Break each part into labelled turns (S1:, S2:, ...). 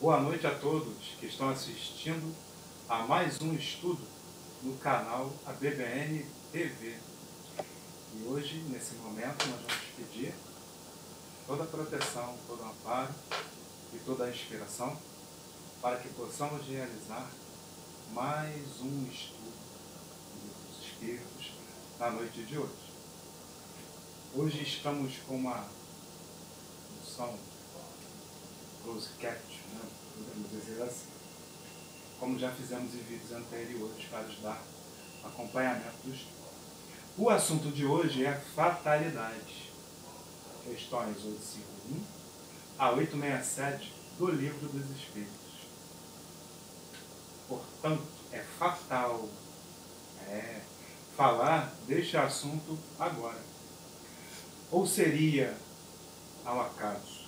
S1: Boa noite a todos que estão assistindo a mais um estudo no canal ABBN TV. E hoje, nesse momento, nós vamos pedir toda a proteção, todo o amparo e toda a inspiração para que possamos realizar mais um estudo dos Espíritos na noite de hoje. Hoje estamos com uma função close caption, podemos dizer assim, como já fizemos em vídeos anteriores para nos dar acompanhamento do estudo. O assunto de hoje é fatalidade. Questões 851 a 867 do Livro dos Espíritos. Portanto, é fatal falar deste assunto agora. Ou seria ao acaso?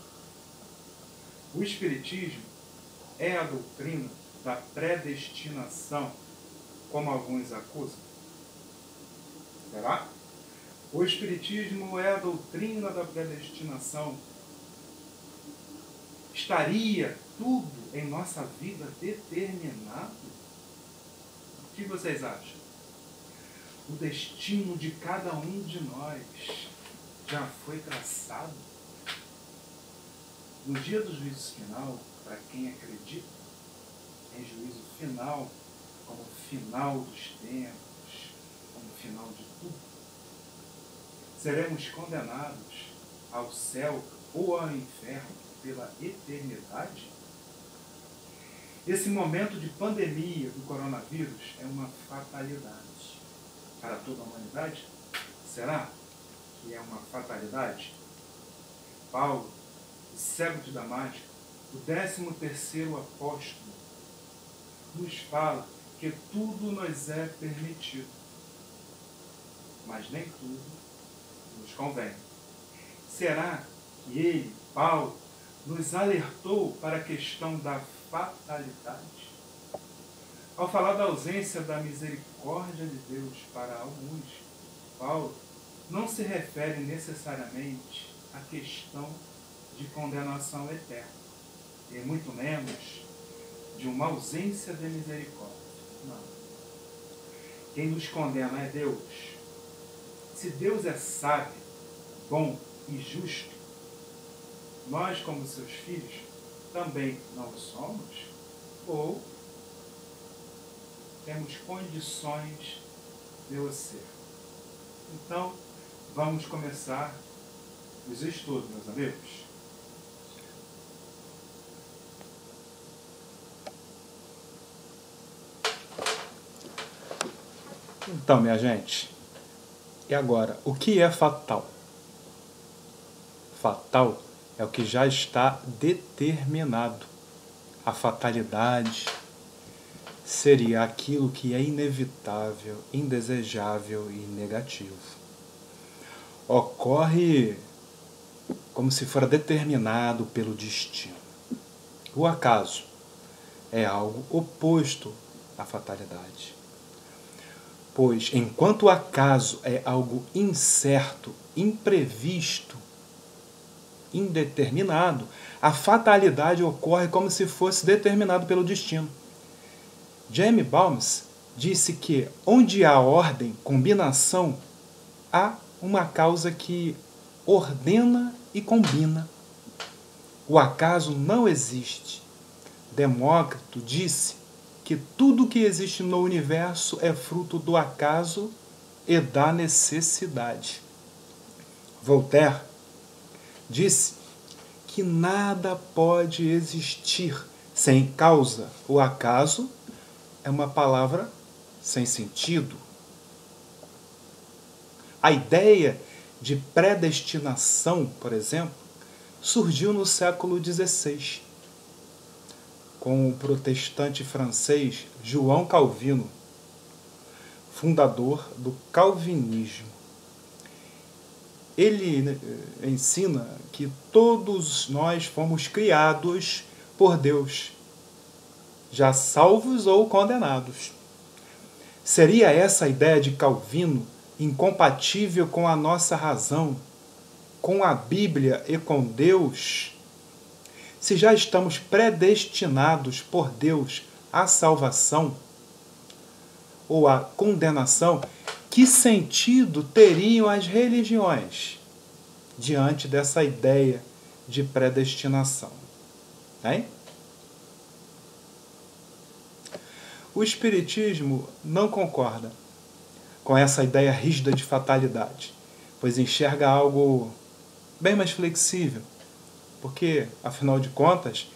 S1: O Espiritismo é a doutrina da predestinação, como alguns acusam? Será? O Espiritismo é a doutrina da predestinação. Estaria tudo em nossa vida determinado? O que vocês acham? O destino de cada um de nós já foi traçado? No dia do juízo final, para quem acredita em juízo final, como final dos tempos, como final de tudo, seremos condenados ao céu ou ao inferno pela eternidade? Esse momento de pandemia do coronavírus é uma fatalidade para toda a humanidade? Será que é uma fatalidade? Paulo, o cego de Damasco, o 13º apóstolo, nos fala que tudo nos é permitido, mas nem tudo nos convém. Será que ele, Paulo, nos alertou para a questão da fatalidade? Ao falar da ausência da misericórdia de Deus para alguns, Paulo não se refere necessariamente à questão de condenação eterna, e muito menos de uma ausência de misericórdia. Não. Quem nos condena é Deus. Se Deus é sábio, bom e justo, nós, como seus filhos, também não o somos? Ou temos condições de o ser? Então, vamos começar os estudos, meus amigos. Então, minha gente, e agora, o que é fatal? Fatal é o que já está determinado. A fatalidade seria aquilo que é inevitável, indesejável e negativo. Ocorre como se fora determinado pelo destino. O acaso é algo oposto à fatalidade. Pois, enquanto o acaso é algo incerto, imprevisto, indeterminado, a fatalidade ocorre como se fosse determinado pelo destino. James Balmes disse que onde há ordem, combinação, há uma causa que ordena e combina. O acaso não existe. Demócrito disse que tudo que existe no universo é fruto do acaso e da necessidade. Voltaire disse que nada pode existir sem causa. O acaso é uma palavra sem sentido. A ideia de predestinação, por exemplo, surgiu no século XVI, com o protestante francês João Calvino, fundador do calvinismo. Ele ensina que todos nós fomos criados por Deus, já salvos ou condenados. Seria essa a ideia de Calvino incompatível com a nossa razão, com a Bíblia e com Deus? Se já estamos predestinados por Deus à salvação ou à condenação, que sentido teriam as religiões diante dessa ideia de predestinação? Hein? O Espiritismo não concorda com essa ideia rígida de fatalidade, pois enxerga algo bem mais flexível, porque, afinal de contas,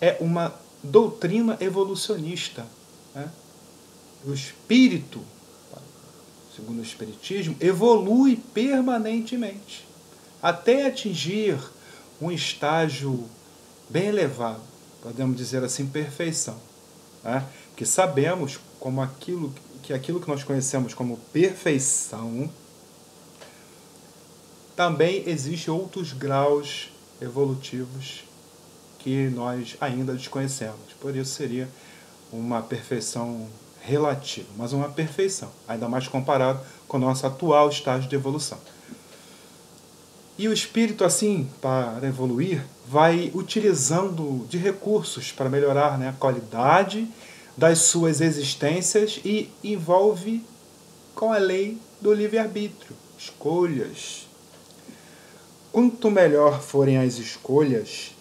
S1: é uma doutrina evolucionista, né? O espírito, segundo o Espiritismo, evolui permanentemente, até atingir um estágio bem elevado, podemos dizer assim, perfeição, né? Que sabemos como aquilo que nós conhecemos como perfeição, também existem outros graus evolutivos que nós ainda desconhecemos. Por isso seria uma perfeição relativa, mas uma perfeição, ainda mais comparado com o nosso atual estágio de evolução. E o espírito, assim, para evoluir, vai utilizando de recursos para melhorar, né, a qualidade das suas existências e envolve com a lei do livre-arbítrio, escolhas. Quanto melhor forem as escolhas,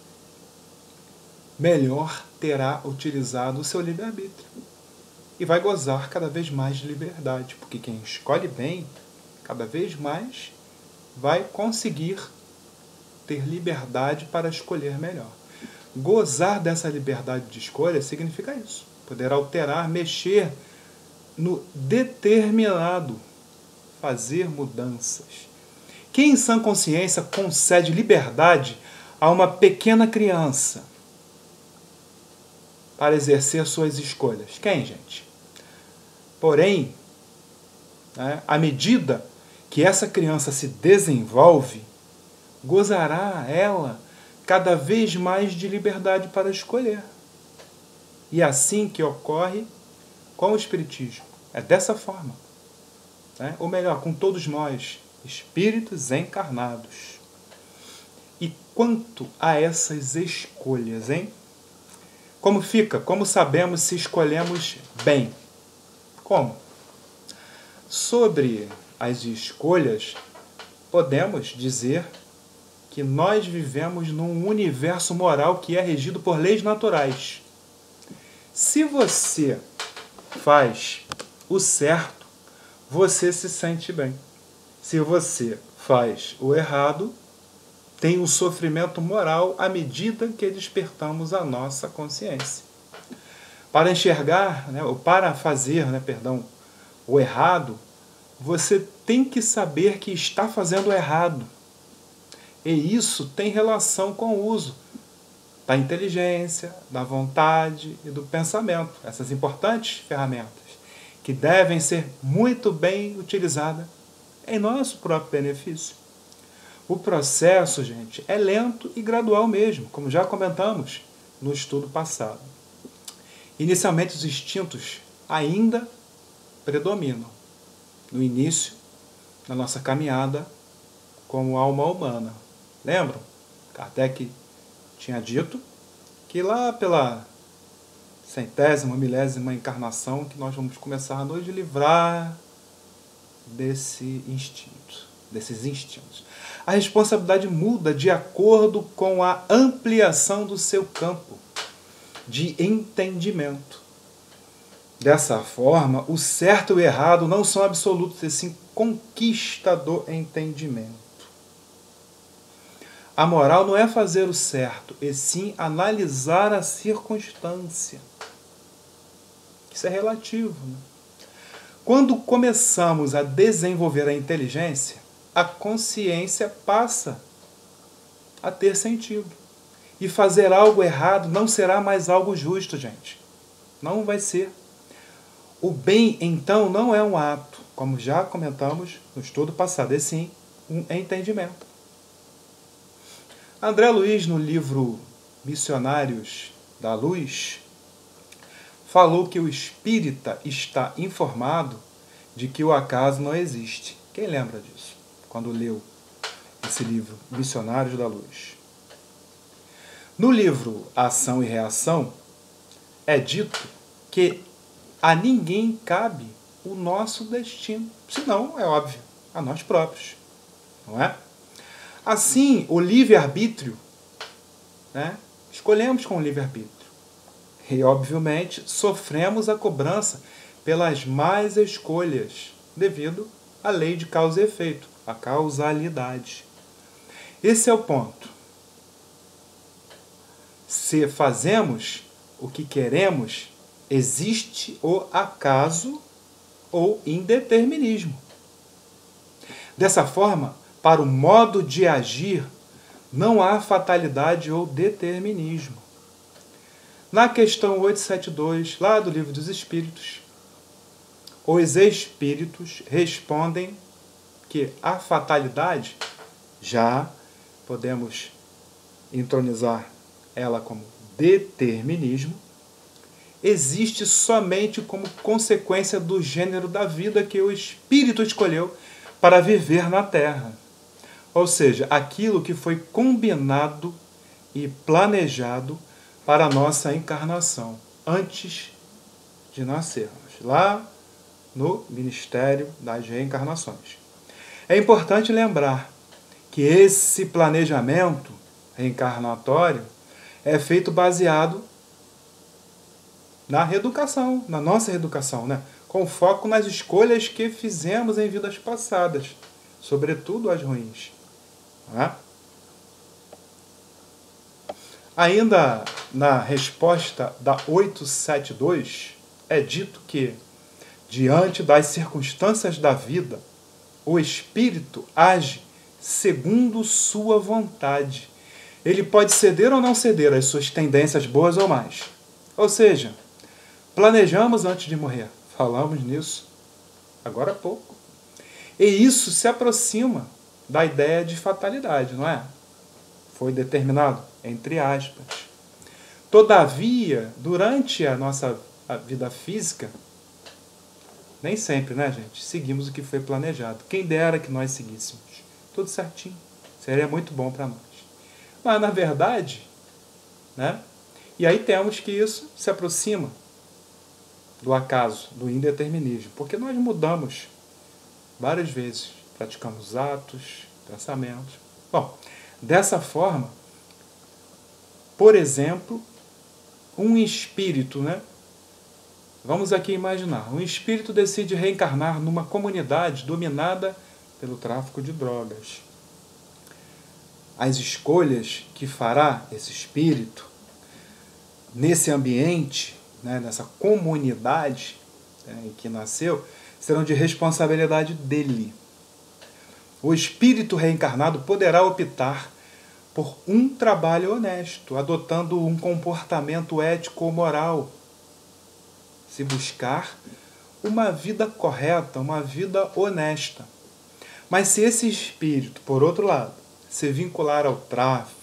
S1: melhor terá utilizado o seu livre-arbítrio. E vai gozar cada vez mais de liberdade, porque quem escolhe bem, cada vez mais vai conseguir ter liberdade para escolher melhor. Gozar dessa liberdade de escolha significa isso. Poder alterar, mexer no determinado, fazer mudanças. Quem em sã consciência concede liberdade a uma pequena criança para exercer suas escolhas? Quem, gente? Porém, né, à medida que essa criança se desenvolve, gozará ela cada vez mais de liberdade para escolher. E é assim que ocorre com o Espiritismo. É dessa forma. Né? Ou melhor, com todos nós, espíritos encarnados. E quanto a essas escolhas, hein? Como fica? Como sabemos se escolhemos bem? Como? Sobre as escolhas, podemos dizer que nós vivemos num universo moral que é regido por leis naturais. Se você faz o certo, você se sente bem. Se você faz o errado, tem um sofrimento moral à medida que despertamos a nossa consciência. Para enxergar, né, ou para fazer, o errado, você tem que saber que está fazendo errado. E isso tem relação com o uso da inteligência, da vontade e do pensamento. Essas importantes ferramentas que devem ser muito bem utilizadas em nosso próprio benefício. O processo, gente, é lento e gradual mesmo, como já comentamos no estudo passado. Inicialmente, os instintos ainda predominam no início da nossa caminhada como alma humana. Lembram? Kardec tinha dito que lá pela 100ª, milésima encarnação que nós vamos começar a nos livrar desses instintos. A responsabilidade muda de acordo com a ampliação do seu campo de entendimento. Dessa forma, o certo e o errado não são absolutos, e sim conquista do entendimento. A moral não é fazer o certo, e sim analisar a circunstância. Isso é relativo, né? Quando começamos a desenvolver a inteligência, a consciência passa a ter sentido. E fazer algo errado não será mais algo justo, gente. Não vai ser. O bem, então, não é um ato, como já comentamos no estudo passado, é sim um entendimento. André Luiz, no livro Missionários da Luz, falou que o espírita está informado de que o acaso não existe. Quem lembra disso? Quando leu esse livro, Missionários da Luz. No livro Ação e Reação, é dito que a ninguém cabe o nosso destino. Senão, é óbvio, a nós próprios. Não é? Assim, o livre-arbítrio, né? Escolhemos com o livre-arbítrio. E, obviamente, sofremos a cobrança pelas más escolhas, devido à lei de causa e efeito, a causalidade. Esse é o ponto. Se fazemos o que queremos, existe o acaso ou indeterminismo. Dessa forma, para o modo de agir, não há fatalidade ou determinismo. Na questão 872, lá do Livro dos Espíritos, os espíritos respondem que a fatalidade, já podemos entronizar ela como determinismo, existe somente como consequência do gênero da vida que o espírito escolheu para viver na Terra. Ou seja, aquilo que foi combinado e planejado para a nossa encarnação, antes de nascermos, lá no Ministério das Reencarnações. É importante lembrar que esse planejamento reencarnatório é feito baseado na reeducação, na nossa reeducação, né? Com foco nas escolhas que fizemos em vidas passadas, sobretudo as ruins. Não é? Ainda na resposta da 872, é dito que, diante das circunstâncias da vida, o espírito age segundo sua vontade. Ele pode ceder ou não ceder às suas tendências boas ou más. Ou seja, planejamos antes de morrer. Falamos nisso agora há pouco. E isso se aproxima da ideia de fatalidade, não é? Foi determinado, entre aspas. Todavia, durante a nossa vida física, nem sempre, né, gente? Seguimos o que foi planejado. Quem dera que nós seguíssemos. Tudo certinho. Seria muito bom para nós. Mas, na verdade, né? E aí temos que isso se aproxima do acaso, do indeterminismo. Porque nós mudamos várias vezes. Praticamos atos, pensamentos. Bom, dessa forma, por exemplo, um espírito, né? Vamos aqui imaginar, um espírito decide reencarnar numa comunidade dominada pelo tráfico de drogas. As escolhas que fará esse espírito nesse ambiente, né, nessa comunidade, né, em que nasceu, serão de responsabilidade dele. O espírito reencarnado poderá optar por um trabalho honesto, adotando um comportamento ético ou moral, se buscar uma vida correta, uma vida honesta. Mas se esse espírito, por outro lado, se vincular ao tráfico,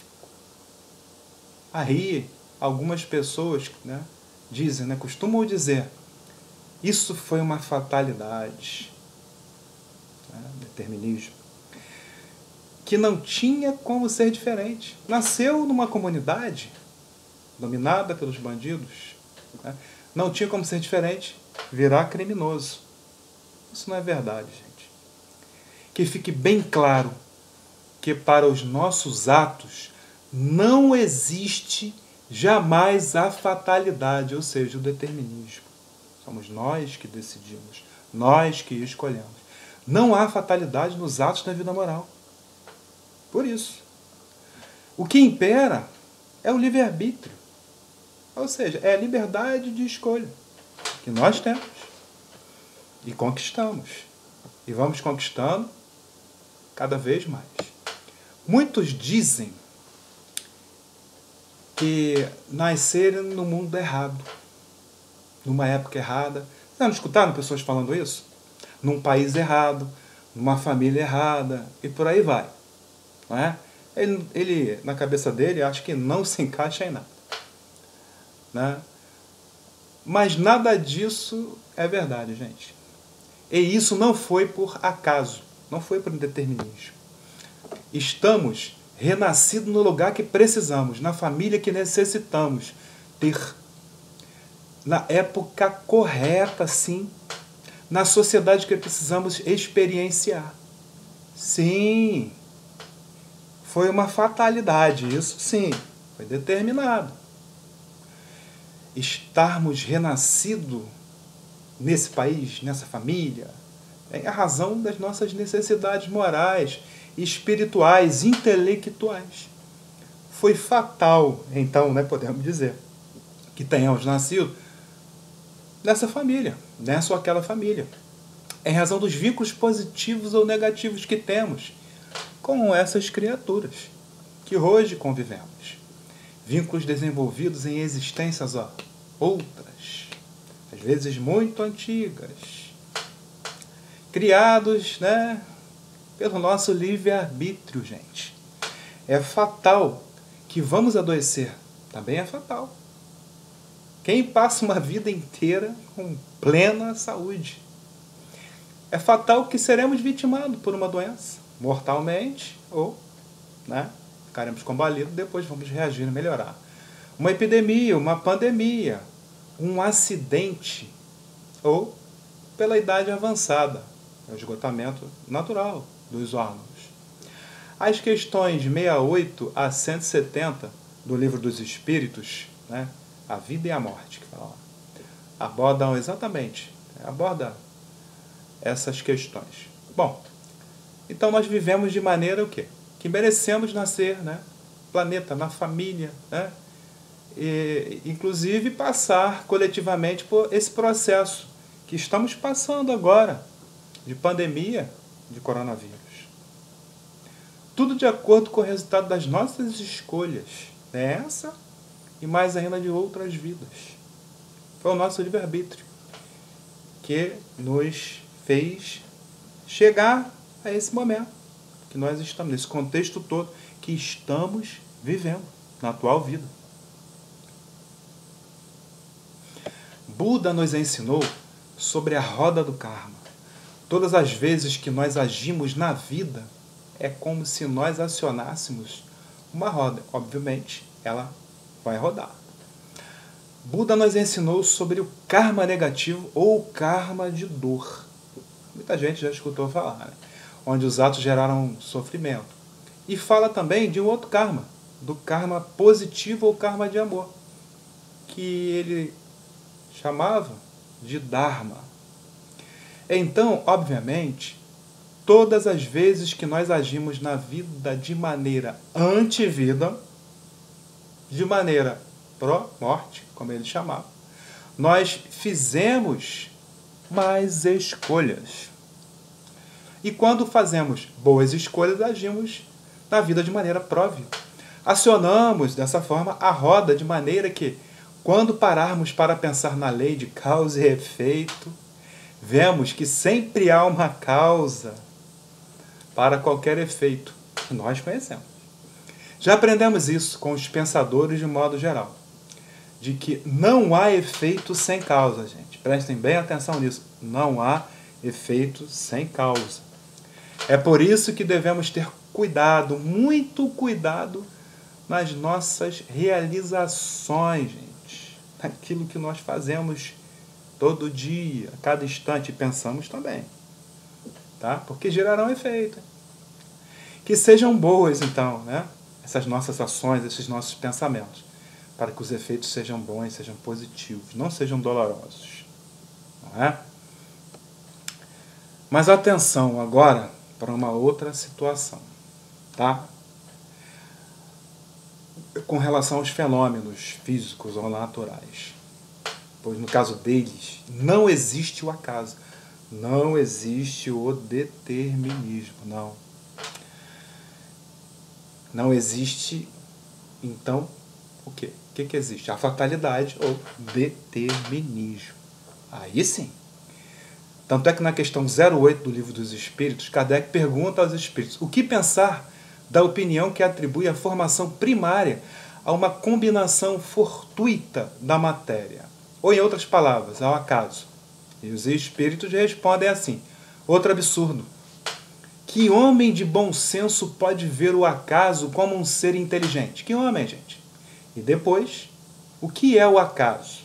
S1: aí algumas pessoas, né, dizem, né, costumam dizer, isso foi uma fatalidade, né, determinismo, que não tinha como ser diferente. Nasceu numa comunidade dominada pelos bandidos, né, não tinha como ser diferente, virar criminoso. Isso não é verdade, gente. Que fique bem claro que para os nossos atos não existe jamais a fatalidade, ou seja, o determinismo. Somos nós que decidimos, nós que escolhemos. Não há fatalidade nos atos da vida moral. Por isso, o que impera é o livre-arbítrio. Ou seja, é a liberdade de escolha que nós temos e conquistamos. E vamos conquistando cada vez mais. Muitos dizem que nasceram no mundo errado, numa época errada. Vocês não escutaram pessoas falando isso? Num país errado, numa família errada, e por aí vai. Não é? Ele, na cabeça dele, acha que não se encaixa em nada. Né? Mas nada disso é verdade, gente. E isso não foi por acaso, não foi por indeterminismo. Estamos renascido no lugar que precisamos, na família que necessitamos ter, na época correta, sim, na sociedade que precisamos experienciar. Sim, foi uma fatalidade, isso sim, foi determinado. Estarmos renascidos nesse país, nessa família, é a razão das nossas necessidades morais, espirituais, intelectuais. Foi fatal, então, podemos dizer, que tenhamos nascido nessa família, nessa ou aquela família, em razão dos vínculos positivos ou negativos que temos com essas criaturas que hoje convivemos. Vínculos desenvolvidos em existências outras, às vezes muito antigas, criados pelo nosso livre-arbítrio, gente. É fatal que vamos adoecer, também é fatal. Quem passa uma vida inteira com plena saúde. É fatal que seremos vitimados por uma doença, mortalmente, ou ficaremos combalidos, depois vamos reagir e melhorar. Uma epidemia, uma pandemia, um acidente, ou pela idade avançada, o esgotamento natural dos órgãos. As questões 68 a 170 do Livro dos Espíritos, a vida e a morte, que fala, abordam exatamente, essas questões. Bom, então nós vivemos de maneira o quê? Que merecemos nascer, planeta, na família, e, inclusive passar coletivamente por esse processo que estamos passando agora, de pandemia de coronavírus. Tudo de acordo com o resultado das nossas escolhas, essa e mais ainda de outras vidas. Foi o nosso livre-arbítrio que nos fez chegar a esse momento que nós estamos, nesse contexto todo que estamos vivendo na atual vida. Buda nos ensinou sobre a roda do karma. Todas as vezes que nós agimos na vida, é como se nós acionássemos uma roda. Obviamente, ela vai rodar. Buda nos ensinou sobre o karma negativo ou karma de dor. Muita gente já escutou falar, onde os atos geraram sofrimento. E fala também de um outro karma, do karma positivo ou karma de amor, que ele chamava de Dharma. Então, obviamente, todas as vezes que nós agimos na vida de maneira antivida, de maneira pró-morte, como ele chamava, nós fizemos mais escolhas. E quando fazemos boas escolhas, agimos na vida de maneira pró-vida. Acionamos, dessa forma, a roda de maneira que, quando pararmos para pensar na lei de causa e efeito, vemos que sempre há uma causa para qualquer efeito que nós conhecemos. Já aprendemos isso com os pensadores de modo geral, de que não há efeito sem causa, gente. Prestem bem atenção nisso. Não há efeito sem causa. É por isso que devemos ter cuidado, muito cuidado, nas nossas realizações, gente. Naquilo que nós fazemos todo dia, a cada instante, pensamos também. Tá? Porque gerarão efeito. Que sejam boas, então, essas nossas ações, esses nossos pensamentos, para que os efeitos sejam bons, sejam positivos, não sejam dolorosos. Não é? Mas atenção agora para uma outra situação, tá? Com relação aos fenômenos físicos ou naturais. Pois no caso deles, não existe o acaso, não existe o determinismo, não. Não existe, então, o quê? O que existe? A fatalidade ou determinismo. Aí sim. Tanto é que na questão 08 do Livro dos Espíritos, Kardec pergunta aos espíritos o que pensar da opinião que atribui a formação primária a uma combinação fortuita da matéria. Ou, em outras palavras, ao acaso. E os espíritos respondem assim, outro absurdo,
S2: Que homem de bom senso pode ver o acaso como um ser inteligente? Que homem, gente? E depois, o que é o acaso?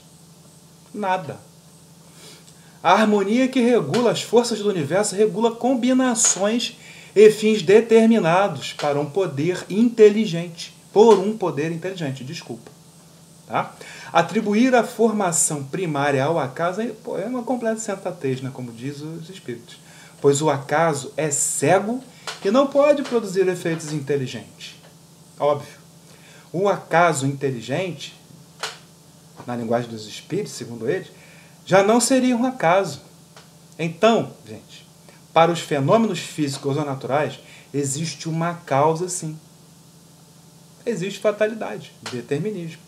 S2: Nada. A harmonia que regula as forças do universo regula combinações e fins determinados para um poder inteligente. Por um poder inteligente, desculpa. Tá? Atribuir a formação primária ao acaso é uma completa sensatez, né? Como diz os espíritos. Pois o acaso é cego e não pode produzir efeitos inteligentes. Óbvio. O acaso inteligente, na linguagem dos espíritos, segundo eles, já não seria um acaso. Então, gente, para os fenômenos físicos ou naturais, existe uma causa, sim. Existe fatalidade, determinismo.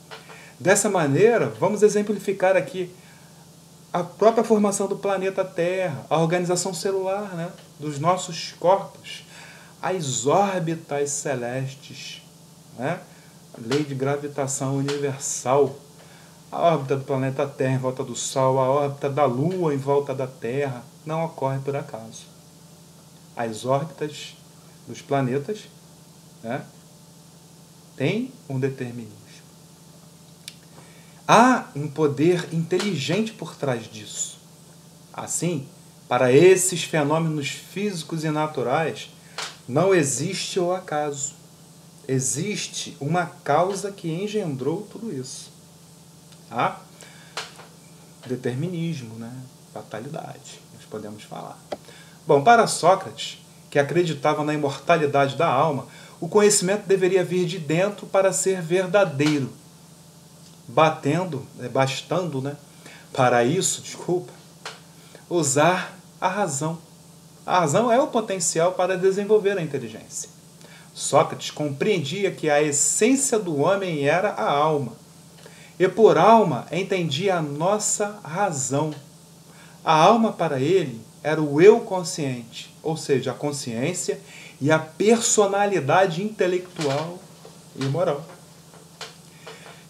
S2: Dessa maneira, vamos exemplificar aqui a própria formação do planeta Terra, a organização celular, né, dos nossos corpos, as órbitas celestes, né, a lei de gravitação universal, a órbita do planeta Terra em volta do Sol, a órbita da Lua em volta da Terra, não ocorre por acaso. As órbitas dos planetas, né, têm um determinismo. Há um poder inteligente por trás disso. Assim, para esses fenômenos físicos e naturais, não existe o acaso. Existe uma causa que engendrou tudo isso. Tá? Determinismo, né? Fatalidade, nós podemos falar. Bom, para Sócrates, que acreditava na imortalidade da alma, o conhecimento deveria vir de dentro para ser verdadeiro. Bastando, né? Para isso, usar a razão. A razão é o potencial para desenvolver a inteligência. Sócrates compreendia que a essência do homem era a alma. E por alma entendia a nossa razão. A alma para ele era o eu consciente, ou seja, a consciência e a personalidade intelectual e moral.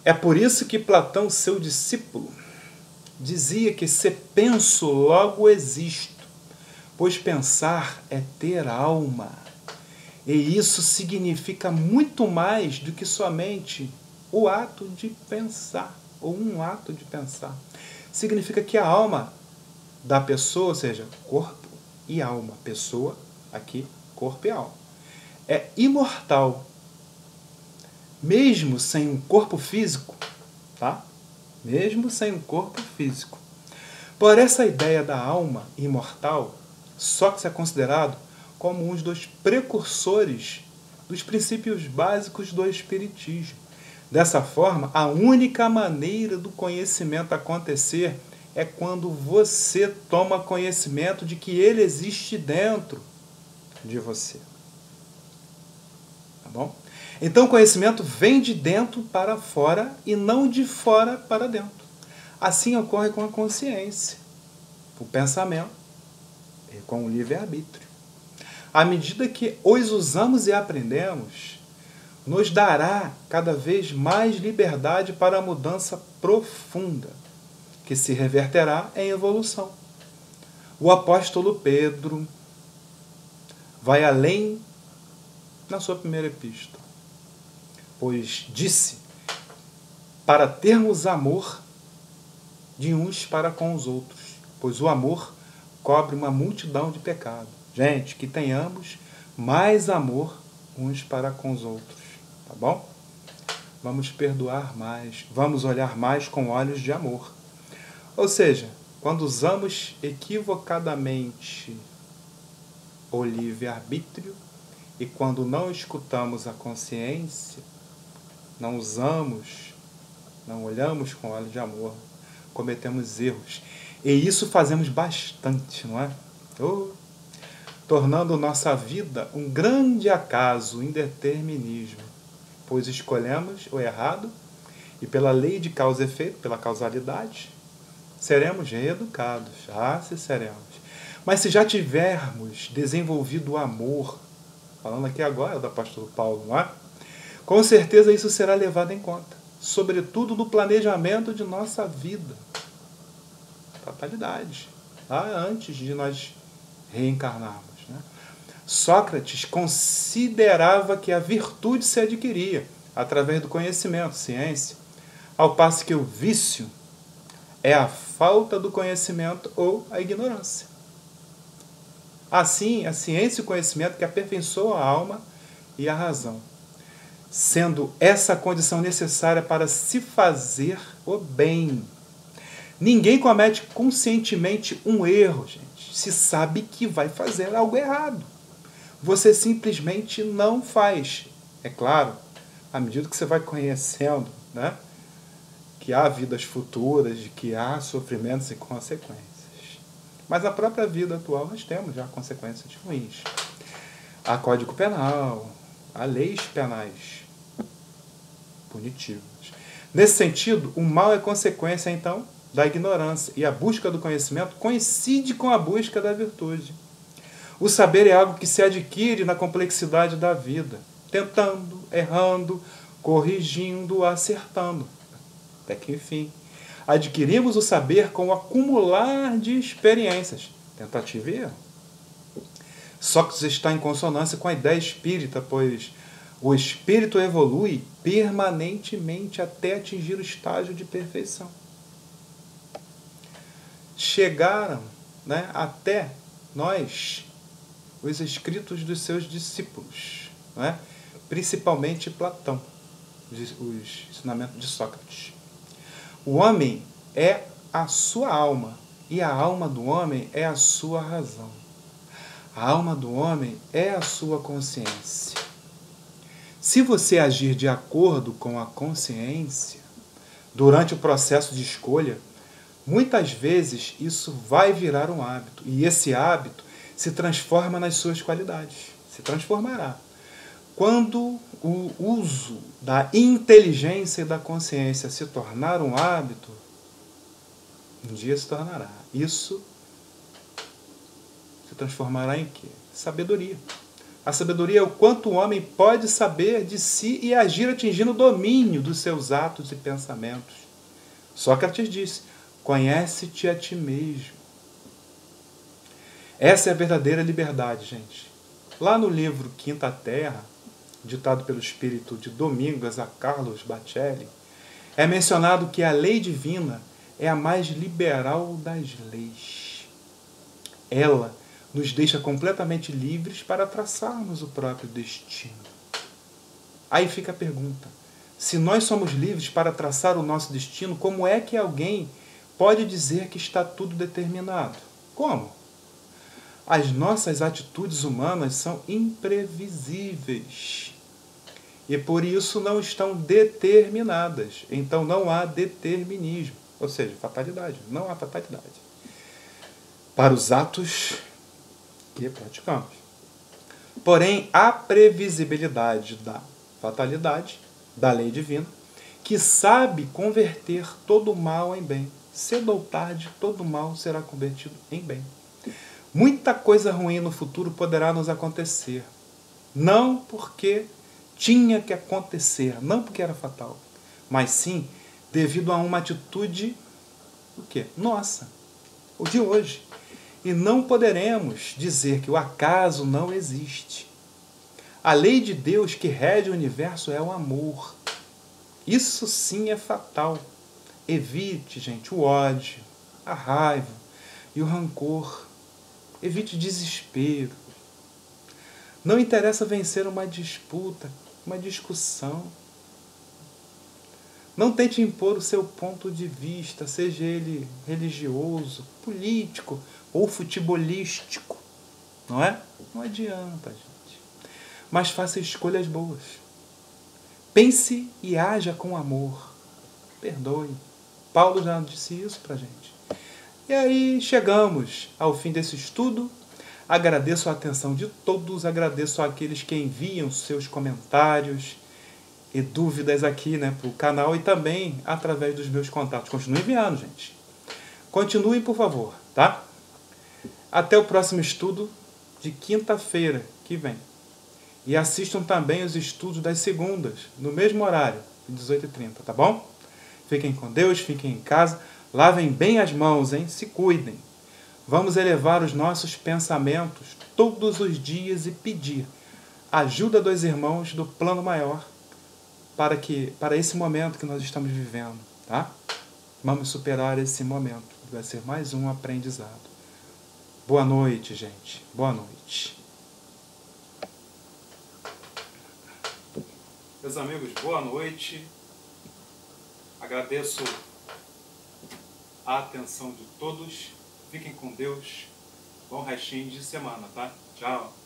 S2: É por isso que Platão, seu discípulo, dizia que se penso, logo existo, pois pensar é ter alma. E isso significa muito mais do que somente o ato de pensar, ou um ato de pensar. Significa que a alma da pessoa, ou seja, corpo e alma, pessoa, aqui, corpo e alma, é imortal. Mesmo sem um corpo físico, tá? Mesmo sem um corpo físico. Por essa ideia da alma imortal, Sócrates é considerado como um dos precursores dos princípios básicos do espiritismo. Dessa forma, a única maneira do conhecimento acontecer é quando você toma conhecimento de que ele existe dentro de você. Tá bom? Então o conhecimento vem de dentro para fora e não de fora para dentro. Assim ocorre com a consciência, o pensamento e com o livre-arbítrio. À medida que os usamos e aprendemos, nos dará cada vez mais liberdade para a mudança profunda, que se reverterá em evolução. O apóstolo Pedro vai além na sua primeira epístola, pois disse para termos amor de uns para com os outros, pois o amor cobre uma multidão de pecados. Gente, que tenhamos mais amor uns para com os outros, tá bom? Vamos perdoar mais, vamos olhar mais com olhos de amor. Ou seja, quando usamos equivocadamente o livre-arbítrio e quando não escutamos a consciência, não usamos, não olhamos com olhos de amor, cometemos erros. E isso fazemos bastante, não é? Tornando nossa vida um grande acaso, indeterminismo, pois escolhemos o errado e pela lei de causa e efeito, pela causalidade, seremos reeducados. Se seremos. Mas se já tivermos desenvolvido o amor, falando aqui agora do apóstolo Paulo, não é? Com certeza isso será levado em conta, sobretudo no planejamento de nossa vida. Fatalidade, antes de nós reencarnarmos. Né? Sócrates considerava que a virtude se adquiria através do conhecimento, ciência, ao passo que o vício é a falta do conhecimento ou a ignorância. Assim, a ciência e o conhecimento que aperfeiçoam a alma e a razão, sendo essa a condição necessária para se fazer o bem. Ninguém comete conscientemente um erro, gente, se sabe que vai fazer algo errado. Você simplesmente não faz. É claro, à medida que você vai conhecendo, né, que há vidas futuras, de que há sofrimentos e consequências. Mas na própria vida atual nós temos já consequências ruins. Há Código Penal, há leis penais punitivas. Nesse sentido, o mal é consequência, então, da ignorância, e a busca do conhecimento coincide com a busca da virtude. O saber é algo que se adquire na complexidade da vida, tentando, errando, corrigindo, acertando. Até que, enfim, adquirimos o saber com o acumular de experiências, tentativa e erro. Sócrates está em consonância com a ideia espírita, pois o espírito evolui permanentemente até atingir o estágio de perfeição. Chegaram, né, até nós os escritos dos seus discípulos, né, principalmente Platão, os ensinamentos de Sócrates. O homem é a sua alma, e a alma do homem é a sua razão. A alma do homem é a sua consciência. Se você agir de acordo com a consciência, durante o processo de escolha, muitas vezes isso vai virar um hábito, e esse hábito se transforma nas suas qualidades, se transformará. Quando o uso da inteligência e da consciência se tornar um hábito, um dia se tornará. Isso se transformará em quê? Sabedoria. A sabedoria é o quanto o homem pode saber de si e agir atingindo o domínio dos seus atos e pensamentos. Sócrates disse: conhece-te a ti mesmo. Essa é a verdadeira liberdade, gente. Lá no livro Quinta Terra, ditado pelo espírito de Domingos a Carlos Bacelli, é mencionado que a lei divina é a mais liberal das leis. Ela nos deixa completamente livres para traçarmos o próprio destino. Aí fica a pergunta: se nós somos livres para traçar o nosso destino, como é que alguém pode dizer que está tudo determinado? Como? As nossas atitudes humanas são imprevisíveis e por isso não estão determinadas. Então não há determinismo, ou seja, fatalidade. Não há fatalidade para os atos que praticamos. Porém, há previsibilidade da fatalidade, da lei divina, que sabe converter todo o mal em bem. Cedo ou tarde, todo o mal será convertido em bem. Muita coisa ruim no futuro poderá nos acontecer. Não porque tinha que acontecer, não porque era fatal, mas sim devido a uma atitude o quê? Nossa, o de hoje. E não poderemos dizer que o acaso não existe. A lei de Deus que rege o universo é o amor. Isso sim é fatal. Evite, gente, o ódio, a raiva e o rancor. Evite desespero. Não interessa vencer uma disputa, uma discussão. Não tente impor o seu ponto de vista, seja ele religioso, político ou futebolístico. Não é? Não adianta, gente. Mas faça escolhas boas. Pense e haja com amor. Perdoe. Paulo já disse isso pra gente. E aí chegamos ao fim desse estudo. Agradeço a atenção de todos, agradeço àqueles que enviam seus comentários e dúvidas aqui, né, para o canal e também através dos meus contatos. Continue enviando, gente. Continuem, por favor, tá? Até o próximo estudo de quinta-feira que vem. E assistam também os estudos das segundas, no mesmo horário, 18h30, tá bom? Fiquem com Deus, fiquem em casa. Lavem bem as mãos, hein? Se cuidem. Vamos elevar os nossos pensamentos todos os dias e pedir ajuda dos irmãos do plano maior para esse momento que nós estamos vivendo, tá? Vamos superar esse momento. Vai ser mais um aprendizado. Boa noite, gente. Boa noite. Meus amigos, boa noite. Agradeço a atenção de todos. Fiquem com Deus. Bom restinho de semana, tá? Tchau.